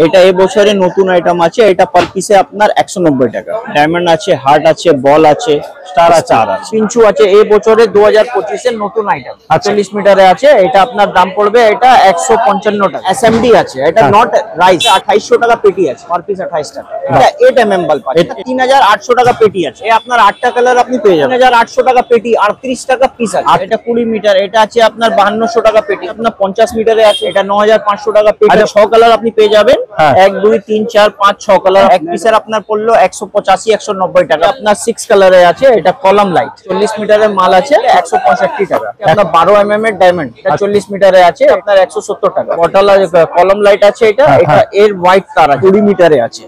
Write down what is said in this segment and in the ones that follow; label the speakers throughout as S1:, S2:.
S1: এটা এই বছরে নতুন আইটেম আছে, এটা পার পিসে আপনার 190 টাকা। ডায়মন্ড আছে, হার্ট আছে, বল আছে, স্টার আছে, পিঞ্চু আছে। এই বছরে 2025 এর নতুন আইটেম 40 মিটারে আছে, এটা আপনার দাম পড়বে এটা 155 টাকা। এসএমডি আছে, এটা নট রাইস 2800 টাকা পেটি আছে, পার পিস 28 টাকা। এটা 8 mm বাল্ব আছে, এটা 3800 টাকা পেটি আছে। এই আপনার 8টা কালার আপনি পেয়ে যাবেন, 3800 টাকা পেটি, 38 টাকা পিস আছে। এটা 20 মিটার, এটা আছে আপনার 5200 টাকা পেটি। আপনার 50 মিটারে আছে, এটা 9500 টাকা পেটি। 6 কালার আপনি পেয়ে যাবেন, 1 2 3 4 5 6 কালার। এক পিসের আপনার পড়লো 185 190 টাকা। আপনার 6 কালারে আছে, এটা কলাম লাইট 40 মিটারের মাল আছে 165 টাকা। আপনার 12 mm এর ডায়মন্ড, এটা 40 মিটারে আছে আপনার 170 টাকা। বটল কলাম লাইট আছে, এটা এর হোয়াইট তার আছে 20 মিটারে আছে,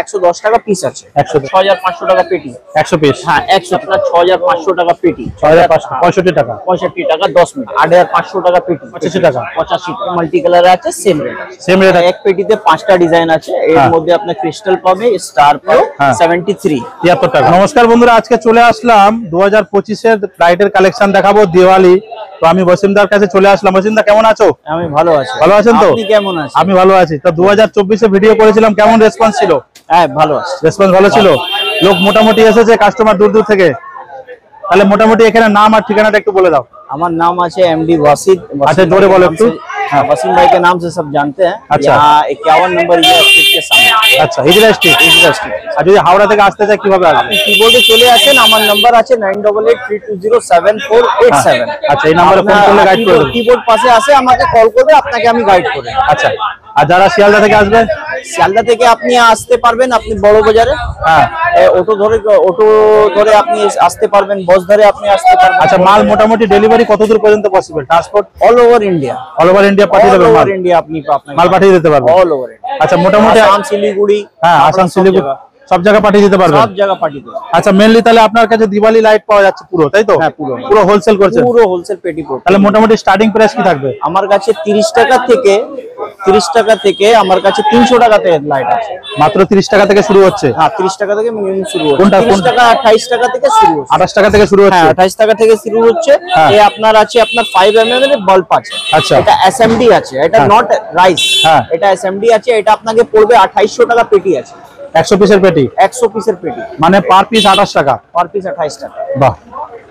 S1: 110 টাকা পিস আছে। 6500 টাকা পেটি, 100 পিস। হ্যাঁ 100, আপনার 6500 টাকা পেটি, 6565 টাকা, 65 টাকা 10 মিটার, 8500 টাকা পেটি, 85 টাকা, 85 টাকা। মাল্টি কালারে আছে, সেম রেট। এক পেটিতে 5টা ডিজাইন আছে, এর মধ্যে আপনার ক্রিস্টাল পাবে, স্টার পাবে 73 টাকা।
S2: নমস্কার বন্ধুরা, আজকে চলে আসলাম 2025 এর লাইটের কালেকশন দেখাবো দিওয়ালি। তো আমি বসিমদার কাছে চলে আসলাম। বসিমদা কেমন আছো?
S1: আমি ভালো আছি।
S2: ভালো আছেন তো?
S1: আপনি কেমন আছেন?
S2: আমি ভালো আছি। তো 2024 এ ভিডিও করেছিলাম, কেমন রেসপন্স ছিল?
S1: হ্যাঁ ভালো আছে,
S2: রেসপন্স ভালো ছিল। লোক মোটামুটি এসেছে, কাস্টমার দূর দূর থেকে। তাহলে মোটামুটি এখানে নাম আর ঠিকানাটা একটু বলে দাও।
S1: আমার नाम আছে एमडी वासिद।
S2: अच्छा जोरे बोलो একটু।
S1: हाँ, वसीम भाई के नाम से सब जानते हैं।
S2: अच्छा,
S1: यहाँ 51 नंबर ये स्ट्रीट के सामने।
S2: আচ্ছা, হিজড়া স্ট্রিট। আর যদি হাওড়া থেকে আসতে চাই কিভাবে আসবে?
S1: কিবোর্ডে চলে আসেন, আমার নাম্বার আছে 9883207487।
S2: আচ্ছা, এই নম্বরে ফোন করলে গাইড করে দেব।
S1: কিবোর্ড পাশে আসে, আমাকে কল করবে, আপনাকে আমি গাইড করে দেব।
S2: আচ্ছা, আর যারা শিয়ালদা থেকে আসবে?
S1: শিয়ালদা থেকে আপনি আসতে পারবেন, আপনি বড় বাজারে অটো ধরে আপনি আসতে পারবেন, বাস ধরে আপনি আসতে পারবেন।
S2: আচ্ছা, মাল মোটামুটি ডেলিভারি কত দূর পর্যন্ত possible? Transport
S1: all over India.
S2: All over India পাঠিয়ে দেবেন?
S1: অল
S2: মাল
S1: ওভার ইন্ডিয়া আপনি
S2: মাল পাঠিয়ে দিতে পারবেন
S1: অল ওভার।
S2: আচ্ছা, মোটামুটি
S1: আসাম, শিলিগুড়ি,
S2: আসাম শিলিগুড়ি সব জায়গা পাঠিয়ে দিতে পারবেন?
S1: সব জায়গা পাঠিয়ে দেবেন।
S2: আচ্ছা, মেইনলি তাহলে আপনার কাছে দিওয়ালি লাইট পাওয়া যাচ্ছে পুরো, তাই তো?
S1: হ্যাঁ,
S2: পুরো হোলসেল করছেন?
S1: পুরো হোলসেল পেটি পুরো।
S2: তাহলে মোটামুটি স্টার্টিং প্রাইস কি থাকবে?
S1: আমার কাছে 30 টাকা থেকে আমার কাছে 300 টাকা থেকে লাইট আছে।
S2: মাত্র 30 টাকা থেকে শুরু হচ্ছে?
S1: হ্যাঁ, 30 টাকা থেকে মিনিমাম শুরু হচ্ছে।
S2: কোনটা
S1: 30 টাকা 28 টাকা থেকে শুরু হচ্ছে।
S2: 28 টাকা থেকে শুরু হচ্ছে?
S1: হ্যাঁ, 28 টাকা থেকে শুরু হচ্ছে। এই আপনার আছে, আপনার 5 mm এর বাল্ব আছে।
S2: আচ্ছা,
S1: এটা এসএমডি আছে, এটা নট রাইস। এটা এসএমডি আছে, এটা আপনাকে পড়বে 2800 টাকা পেটি আছে।
S2: 100 পিসের পেটি?
S1: 100 পিসের পেটি,
S2: মানে পার পিস 28 টাকা?
S1: পার পিস 28 টাকা।
S2: বাহ।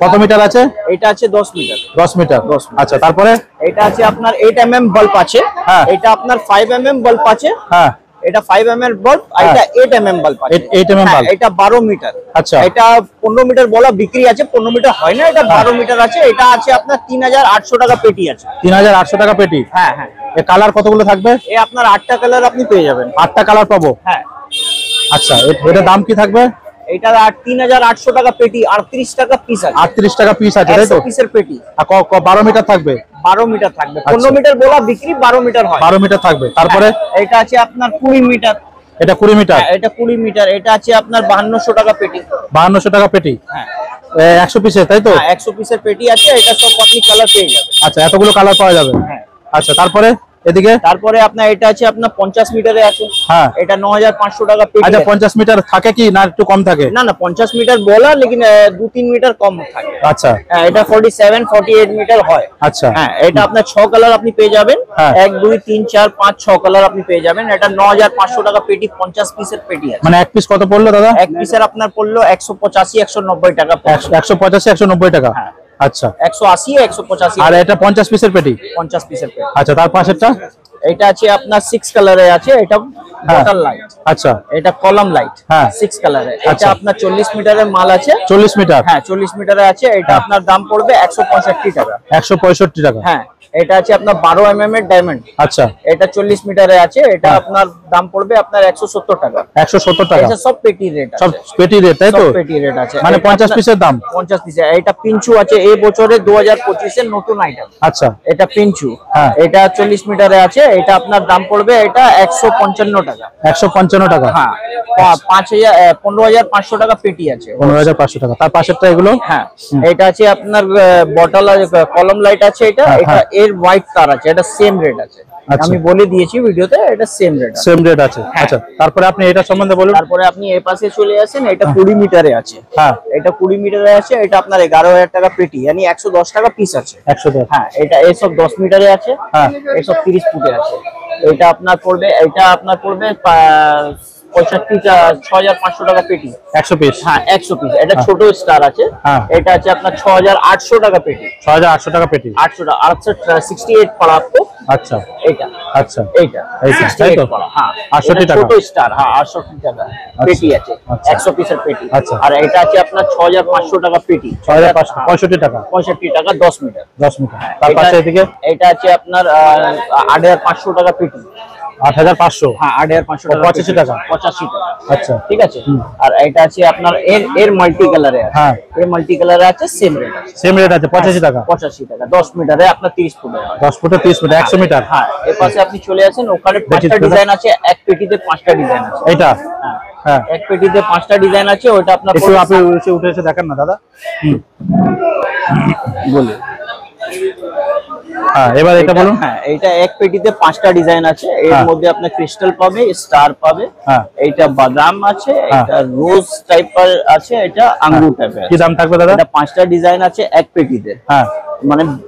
S2: কত মিটার আছে?
S1: এটা আছে 10 মিটার।
S2: 10 মিটার। আচ্ছা, তারপরে
S1: এটা আছে আপনার 8 mm বাল্ব আছে। এটা আপনার 5 mm বাল্ব আছে।
S2: হ্যাঁ,
S1: এটা 5 mm বাল্ব, এটা 8 mm বাল্ব আছে।
S2: 8 mm বাল্ব।
S1: এটা 12 মিটার।
S2: আচ্ছা,
S1: এটা 15 মিটার বলা বিক্রি আছে, 15 মিটার হয় না, এটা 12 মিটার আছে। এটা আছে আপনার 3800 টাকা পেটি আছে।
S2: 3800 টাকা পেটি?
S1: হ্যাঁ হ্যাঁ।
S2: এ কালার কতগুলো থাকবে?
S1: এই আপনার 8টা কালার আপনি পেয়ে যাবেন।
S2: 8টা কালার পাবো?
S1: হ্যাঁ।
S2: আচ্ছা, এটা দাম কি থাকবে?
S1: এটা 3800 টাকা পেটি, 38 টাকা পিস আছে।
S2: 38 টাকা পিস আছে, তাই তো?
S1: 100 পিসের পেটি।
S2: আর 12 মিটার থাকবে?
S1: 12 মিটার থাকবে। 15 মিটার বলা বিক্রি, 12 মিটার হয়।
S2: 12 মিটার থাকবে। তারপরে
S1: এটা আছে আপনার 20 মিটার।
S2: এটা 20 মিটার?
S1: এটা 20 মিটার। এটা আছে আপনার 5200 টাকা পেটি।
S2: 5200 টাকা পেটি?
S1: হ্যাঁ।
S2: 100 পিসের, তাই তো?
S1: 100 পিসের পেটি আছে। এটা সব আপনি কালার পেয়ে যাবেন।
S2: আচ্ছা, এতগুলো কালার পাওয়া যাবে?
S1: হ্যাঁ।
S2: আচ্ছা, তারপরে এদিকে?
S1: তারপরে আপনার এটা আছে আপনার 50 মিটারে আছে।
S2: হ্যাঁ।
S1: এটা 9500 টাকা পেটি।
S2: আচ্ছা, 50 মিটার থাকে কি না একটু কম থাকে?
S1: না না, 50 মিটার বলা, লেকিন 2-3 মিটার কম থাকে।
S2: আচ্ছা,
S1: এটা 47-48 মিটার হয়।
S2: আচ্ছা।
S1: হ্যাঁ, এটা আপনার 6 কালার আপনি পেয়ে যাবেন। 1 2 3 4 5 6 কালার আপনি পেয়ে যাবেন। এটা 9500 টাকা পেটি, 50 পিসের পেটি আছে।
S2: মানে এক পিস কত পড়লো দাদা?
S1: এক পিসের আপনার পড়লো 185-190 টাকা।
S2: 185-190 টাকা?
S1: হ্যাঁ।
S2: আচ্ছা,
S1: 180-185।
S2: আর এটা 50 পিসের পেটি?
S1: 50 পিসের পেটি।
S2: আচ্ছা, তার পাশেরটা?
S1: এটা আছে আপনার 6 কালারে আছে। এটা বটল লাইট।
S2: আচ্ছা,
S1: এটা কলাম লাইট। 6 কালারে। এটা আপনার 40 মিটারের মাল আছে।
S2: 40 মিটার?
S1: হ্যাঁ, 40 মিটারে আছে। এটা আপনার দাম পড়বে 165 টাকা।
S2: 165 টাকা?
S1: হ্যাঁ। এটা আছে আপনার 12 mm এর ডায়মন্ড।
S2: আচ্ছা,
S1: এটা 40 মিটারে আছে। এটা আপনার দাম পড়বে আপনার 170 টাকা।
S2: 170 টাকা?
S1: এটা সব পেটি রেট আছে।
S2: সব পেটি রেট, তাই তো?
S1: সব পেটি রেট আছে।
S2: মানে 50 পিসের দাম?
S1: 50 পিস। এটা পিঞ্চু আছে, এই বছরে 2025 এর নতুন আইটেম।
S2: আচ্ছা,
S1: এটা পিঞ্চু।
S2: হ্যাঁ।
S1: এটা 40 মিটারে আছে। এটা আপনার দাম পড়বে এটা 155 টাকা।
S2: 155 টাকা?
S1: হ্যাঁ। 15500 টাকা পেটি আছে।
S2: 15500 টাকা। তার পাশেরটা এগুলো?
S1: হ্যাঁ। এটা আছে আপনার বটল কলম লাইট আছে। এটা এর হোয়াইট তার আছে। এটা সেম রেট আছে। আমি বলে দিয়েছি ভিডিওতে, এটা সেম রেট আছে।
S2: আচ্ছা, তারপরে আপনি এটা সম্বন্ধে বলুন।
S1: তারপরে আপনি এই পাশে চলে আসেন। এটা 20 মিটারে আছে।
S2: হ্যাঁ।
S1: এটা 20 মিটারে আছে। এটা আপনার 11000 টাকা পেটি, মানে 110 টাকা পিস আছে।
S2: 110?
S1: হ্যাঁ। এটা এসব 10 মিটারে আছে।
S2: হ্যাঁ।
S1: এসব 30 ফুটে আছে। এটা আপনার পড়বে 6500 টাকা পেটি।
S2: 100 পিস?
S1: হ্যাঁ 100 পিস। এটা ছোট স্টার আছে, এটা আছে আপনার 6800 টাকা পেটি।
S2: 6800 টাকা পেটি।
S1: 800 টাকা। আর 68 পড়া आपको।
S2: আচ্ছা
S1: এটা
S2: আচ্ছা
S1: এইটা
S2: এই 68
S1: পড়া। হ্যাঁ
S2: 68 টাকা
S1: ছোট স্টার। হ্যাঁ 68 টাকা পেটি আছে। 100 পিসের পেটি।
S2: আচ্ছা।
S1: আর এটা আছে আপনার 6500 টাকা পেটি।
S2: 6565 টাকা।
S1: 65 টাকা 10 মিটার।
S2: 10 মিটার। তার পাশে এদিকে
S1: এটা আছে আপনার 8500 টাকা পেটি।
S2: 8500?
S1: হ্যাঁ 8500 টাকা।
S2: 85 টাকা।
S1: 85 টাকা।
S2: আচ্ছা
S1: ঠিক আছে। আর এটা আছে আপনার এর মাল্টি কালারে আছে।
S2: হ্যাঁ
S1: এর মাল্টি কালারে আছে সেম রেট আছে।
S2: সেম রেট আছে 85 টাকা।
S1: 85 টাকা 10 মিটারে আপনার 30 ফুটে হয়।
S2: 10 ফুটে 30 মিটার 100 মিটার।
S1: হ্যাঁ এর পাশে আপনি চলে আসেন, ওখানে 5টা ডিজাইন আছে, এক পেটিতে 5টা ডিজাইন আছে।
S2: এইটা? হ্যাঁ
S1: এক পেটিতে 5টা ডিজাইন আছে। ওটা আপনার
S2: একটু আপনি উঠে এসে দেখেন না দাদা।
S1: বলি।
S2: হ্যাঁ এবার এটা বলুন।
S1: হ্যাঁ এটা এক পেটিতে 5টা ডিজাইন আছে। এর মধ্যে আপনি ক্রিস্টাল পাবে, স্টার পাবে, এইটা বাদাম আছে, এটা রোজ টাইপের আছে, এটা আঙ্গুর টাইপের।
S2: কি দাম থাকবে দাদা?
S1: এটা 5টা ডিজাইন আছে এক পেটিতে।
S2: হ্যাঁ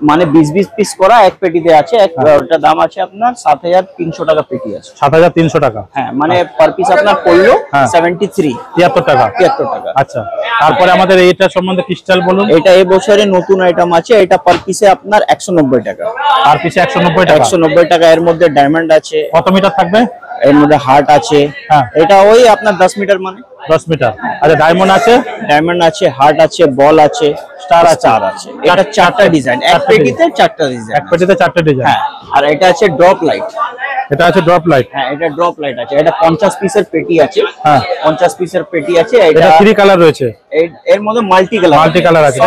S1: মানে 20 পিস করা এক পেটিতে আছে। ওটা দাম আছে আপনার 7300 টাকা পেটি আছে।
S2: 7300 টাকা।
S1: হ্যাঁ মানে পার পিস আপনার পড়লো 73
S2: 73 টাকা।
S1: 73 টাকা।
S2: আচ্ছা তারপরে আমাদের এইটা সম্বন্ধে ক্রিস্টাল বলুন।
S1: এটা এই বছরে নতুন আইটেম আছে। এটা পার পিসে আপনার 190 টাকা।
S2: পার পিসে 190 টাকা।
S1: 190 টাকা। এর মধ্যে ডায়মন্ড আছে।
S2: কত মিটার থাকবে?
S1: এর মধ্যে হার্ট আছে। এটা ওই আপনার 10 মিটার মানে
S2: 10 মিটার। আচ্ছা ডায়মন্ড আছে?
S1: ডায়মন্ড আছে, হার্ট আছে, বল আছে, স্টার আছে। এটা 4টা ডিজাইন এক পেটিতে 4টা ডিজাইন।
S2: এক পেটিতে 4টা ডিজাইন।
S1: হ্যাঁ আর এটা আছে ড্রপ লাইট।
S2: এটা আছে ড্রপ লাইট।
S1: হ্যাঁ এটা ড্রপ লাইট আছে। এটা 50 পিসের পেটি আছে।
S2: হ্যাঁ
S1: 50 পিসের পেটি আছে।
S2: এটা 3 কালার রয়েছে।
S1: এর মধ্যে মাল্টি কালার আছে।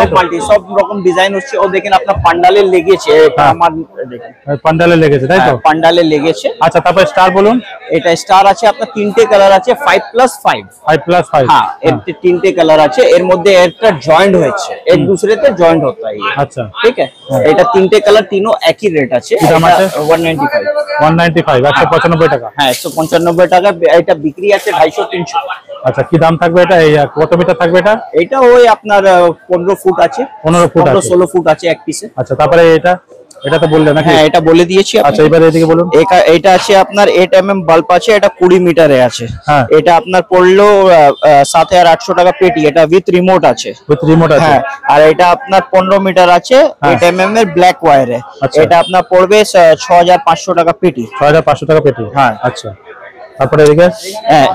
S1: সব রকম ডিজাইন হচ্ছে। ও দেখেন আপনার পান্ডালে লেগেছে। এটা আমার দেখেন
S2: পান্ডালে লেগেছে তাই তো?
S1: পান্ডালে লেগেছে।
S2: আচ্ছা তারপর স্টার বলুন।
S1: এটা স্টার আছে আপনার 3টে কালার আছে 5+5।
S2: 5+5।
S1: হ্যাঁ এর 3টে কালার আছে। এর মধ্যে একটা জয়েন্ট হয়েছে, এক दूसरे জয়েন্ট হতা है।
S2: আচ্ছা
S1: ঠিক আছে। এটা 3টে কালার, তিনও একই রেট আছে।
S2: কি দাম আছে?
S1: 195।
S2: 195 195 টাকা।
S1: হ্যাঁ 195 টাকা। এটা বিক্রি আছে 250-300।
S2: আচ্ছা কি দাম থাকবে এটা? এই কত মিটার থাকবে এটা?
S1: এটা ওই আপনার 15 ফুট আছে।
S2: 15 ফুট আছে।
S1: 16 ফুট আছে এক পিসে।
S2: আচ্ছা তারপরে এটা তো বললেন নাকি?
S1: হ্যাঁ এটা বলে দিয়েছি।
S2: আচ্ছা এবারে এদিকে বলুন।
S1: এটা আছে আপনার 8 mm বাল্ব আছে। এটা 20 মিটারে আছে।
S2: হ্যাঁ
S1: এটা আপনার পড়লো 7800 টাকা পেটি। এটা উইথ রিমোট আছে।
S2: উইথ রিমোট আছে।
S1: হ্যাঁ আর এটা আপনার 15 মিটার আছে 8 mm এর ব্ল্যাক ওয়্যারে। এটা আপনার পড়বে 6500 টাকা পেটি।
S2: 6500 টাকা পেটি।
S1: হ্যাঁ
S2: আচ্ছা তারপরে এদিকে?
S1: হ্যাঁ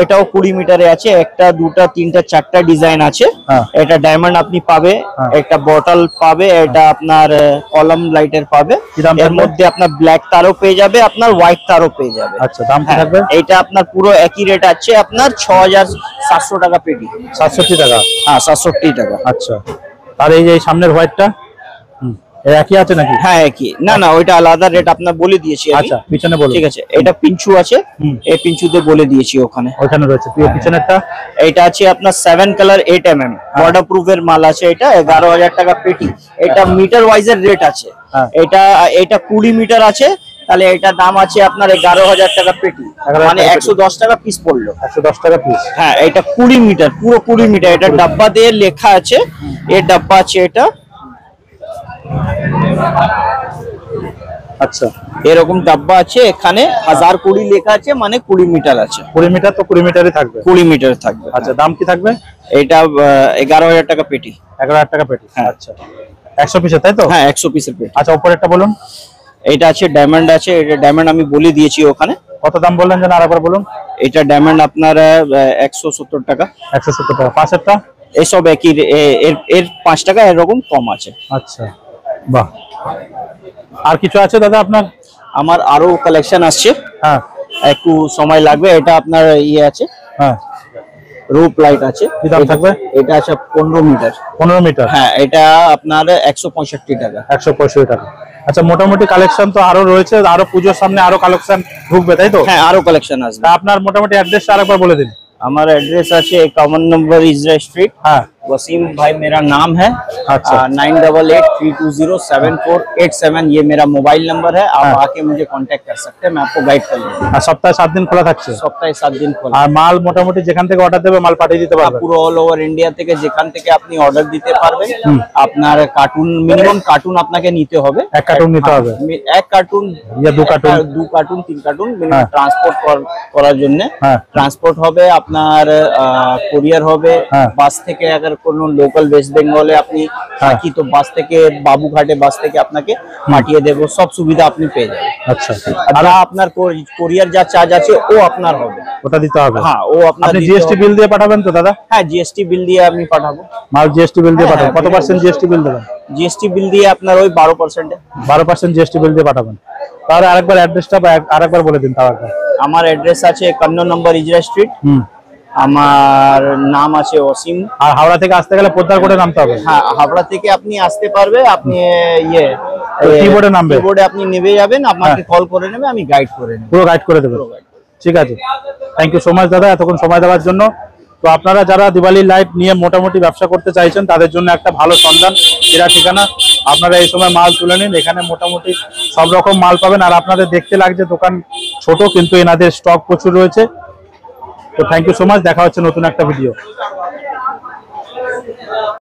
S1: এটাও 20 মিটারে আছে। একটা দুটা তিনটা চারটা ডিজাইন আছে। এটা ডায়মন্ড আপনি পাবে, একটা বটল পাবে, এটা আপনার কলম লাইটের পাবে। এর মধ্যে আপনার ব্ল্যাক তারও পেয়ে যাবে, আপনার হোয়াইট তারও পেয়ে যাবে।
S2: আচ্ছা দাম কি থাকবে?
S1: এটা আপনার পুরো একই রেট আছে আপনার 6700 টাকা পেটি।
S2: 67 টাকা।
S1: হ্যাঁ 67 টাকা।
S2: আচ্ছা আর এই যে সামনের হোয়াইটটা একই আছে নাকি?
S1: হ্যাঁ একই। না ওইটা আলাদা রেট আপনার বলে দিয়েছি।
S2: আচ্ছা পিছনে বলুন।
S1: ঠিক আছে। এটা পিঞ্চু আছে। এই পিঞ্চুতে বলে দিয়েছি ওখানে
S2: রয়েছে। পিছনেরটা?
S1: এটা আছে আপনার 7 কালার 8 mm ওয়াটার প্রুফের মাল আছে। এটা 11000 টাকা পেটি। এটা মিটার ওয়াইজের রেট আছে। এটা 20 মিটার আছে, তাহলে এটা দাম আছে আপনার 11000 টাকা পেটি। মানে 110 টাকা পিস পড়লো।
S2: 110 টাকা পিস।
S1: হ্যাঁ এটা 20 মিটার, পুরো 20 মিটার। এটা ডাব্বা দিয়ে লেখা আছে। এর ডাব্বা আছে এটা।
S2: আচ্ছা
S1: এরকম ডাব্বা আছে। এখানে 1020 লেখা আছে, মানে 20 মিটার আছে।
S2: 20 মিটার তো 20 মিটারই থাকবে।
S1: 20 মিটার থাকবে।
S2: আচ্ছা দাম কি থাকবে?
S1: এটা 11000 টাকা পেটি।
S2: 11000 টাকা পেটি।
S1: হ্যাঁ
S2: আচ্ছা 100 পিসের তাই তো?
S1: হ্যাঁ 100 পিসের পেটি।
S2: আচ্ছা উপরেরটা বলুন।
S1: এটা আছে ডায়মন্ড আছে। এটা ডায়মন্ড আমি বলে দিয়েছি ওখানে।
S2: কত দাম বললেন যেন আরেকবার বলুন।
S1: এটা ডায়মন্ড আপনার 170 টাকা।
S2: 170 টাকা। পাশেরটা?
S1: এসব একই। এর 5 টাকা এরকম কম আছে।
S2: আচ্ছা বাহ। আর কিছু আছে দাদা আপনার?
S1: আমার আরো কালেকশন আসছে।
S2: হ্যাঁ
S1: একটু সময় লাগবে। এটা আপনার ইয়ে আছে।
S2: হ্যাঁ
S1: রূপ লাইট আছে।
S2: কি দাম থাকবে?
S1: এটা আছে 15 মিটার।
S2: 15 মিটার।
S1: হ্যাঁ এটা আপনার 165 টাকা।
S2: 165 টাকা। আচ্ছা মোটামুটি কালেকশন তো আরো রয়েছে, আরো পুজোর সামনে আরো কালেকশন ঢুকবে তাই তো?
S1: হ্যাঁ আরো কালেকশন আসবে।
S2: আপনার মোটামুটি অ্যাড্রেসটা আরেকবার বলে দিন।
S1: আমার অ্যাড্রেস আছে 51 নম্বর ইজরা স্ট্রিট।
S2: হ্যাঁ
S1: वसीम भाई मेरा नाम है।
S2: अच्छा।
S1: 9883207487 ये मेरा मोबाइल नंबर है। आप आके मुझे कांटेक्ट कर सकते हैं, मैं आपको गाइड कर लूंगा।
S2: আর সপ্তাহে 7 দিন খোলা থাকছে?
S1: সপ্তাহে 7 দিন খোলা।
S2: আর মাল মোটামুটি যেখান থেকে অর্ডার দেবে মাল পাঠিয়ে দিতে পারবে?
S1: পুরো অল ওভার ইন্ডিয়া থেকে যেখান থেকে আপনি অর্ডার দিতে পারবেন। আপনার কার্টুন মিনিমাম কার্টুন আপনাকে নিতে হবে,
S2: 1 কার্টুন নিতে হবে।
S1: 1 কার্টুন
S2: या 2 cartoon?
S1: 2 cartoon 3 cartoon minimum transport করার জন্য। ট্রান্সপোর্ট হবে আপনার, কুরিয়ার হবে বাস থেকে। अगर কোনো লোকাল ওয়েস্ট বেঙ্গলে আপনি থাকি তো বাস থেকে বাবুঘাটে বাস থেকে আপনাকে পাঠিয়ে দেব, সব সুবিধা আপনি পেয়ে যাবেন।
S2: আচ্ছা।
S1: আর আপনার কুরিয়ার যা চার্জ আছে ও আপনার হবে,
S2: ওটা দিতে হবে?
S1: হ্যাঁ ও আপনার।
S2: আপনি জিএসটি বিল দিয়ে পাঠাবেন তো দাদা?
S1: হ্যাঁ জিএসটি বিল দিয়ে আমি পাঠাবো।
S2: মাল জিএসটি বিল দিয়ে পাঠাবেন? কত % জিএসটি বিল দেবেন?
S1: জিএসটি বিল দিয়ে আপনার ওই 12%।
S2: 12% জিএসটি বিল দিয়ে পাঠাবেন। তাহলে আরেকবার অ্যাড্রেসটা আরেকবার বলে দিন তাও একবার।
S1: আমার অ্যাড্রেস আছে 51 নম্বর ইজরা স্ট্রিট। আমার নাম আছে অসীম।
S2: আর হাওড়া থেকে আসতে গেলে পোদ্দারকোটে নামতে হবে?
S1: হ্যাঁ হাওড়া থেকে আপনি আসতে পারবে, আপনি
S2: কিবোর্ডে নামবে,
S1: কিবোর্ডে আপনি নেমে যাবেন, আপনাকে কল করে নেবে, আমি গাইড করে নেব,
S2: পুরো গাইড করে দেব। ঠিক আছে, থ্যাংক ইউ সো মাচ দাদা এতক্ষণ সময় দেওয়ার জন্য। তো আপনারা যারা দিওয়ালি লাইট নিয়ে মোটামুটি ব্যবসা করতে চাইছেন তাদের জন্য একটা ভালো সন্ধান, এরা ঠিকানা। আপনারা এই সময় মাল তুলে নিন, এখানে মোটামুটি সব রকম মাল পাবেন। আর আপনাদের দেখতে লাগছে দোকান ছোট, কিন্তু এনাদের স্টক প্রচুর রয়েছে। তো থ্যাংক ইউ সো মাচ, দেখা হচ্ছে নতুন একটা ভিডিও।